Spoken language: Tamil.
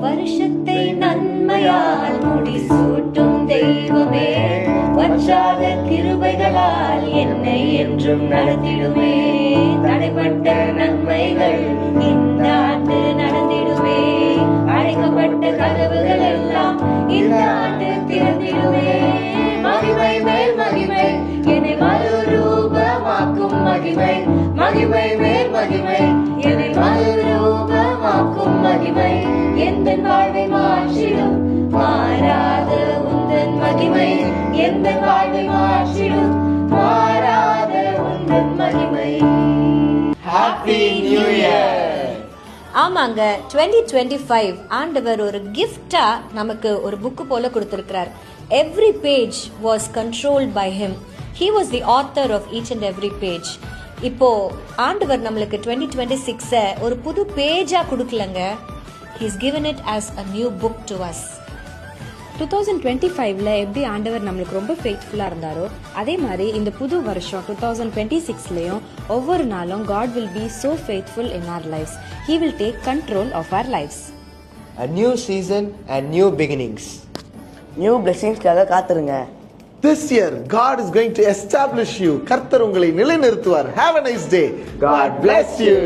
வருஷத்தை நன்மையால் முடிசூட்டும் தெய்வமே, வற்றாத கிருபைகளால் என்னை என்றும் நடத்திடுமே. தடைப்பட்ட நன்மைகள் இந்த ஆண்டு நடந்திடுமே. அழைக்கப்பட்ட கதவுகள் எல்லாம் இந்த ஆண்டு திறந்திடுமே. மகிமை மேல் மகிமை, என்னை மறுரூபமாக்கும் மகிமை. மகிமை மேல் மகிமை, என்னை மறுரூபமாக்கும் மகிமை. எந்த வாழ்வை மாற்றிடும் மாறாத உந்தன் மகிமை. எந்த வாழ்வை மாற்றிடும் மாறாத உந்தன் மகிமை. Happy new year. ஆமாங்க, 2025 ஆண்டவர் ஒரு கிஃப்டா நமக்கு ஒரு புக்கு போல கொடுத்திருக்கிறார். Every page was controlled by him. He was the author of each and every page. இப்போ ஆண்டவர் நம்மளுக்கு 2026 ஒரு புது பேஜா கொடுக்கலங்க. He's given it as a new book to us. 2025ல எப்படி ஆண்டவர் நம்மளுக்கு ரொம்ப ஃபெய்த்ஃபுல்லா இருந்தாரோ, அதே மாதிரி இந்த புது வருஷம் 2026லயும் ஒவ்வொரு நாளும் God will be so faithful in our lives. He will take control of our lives. A new season and new beginnings. New பிளெஸிங்ஸ்க்காக காத்துருங்க. This year God is going to establish you. கர்த்தர் உங்களை நிலைநிறுத்துவார். Have a nice day. God bless you.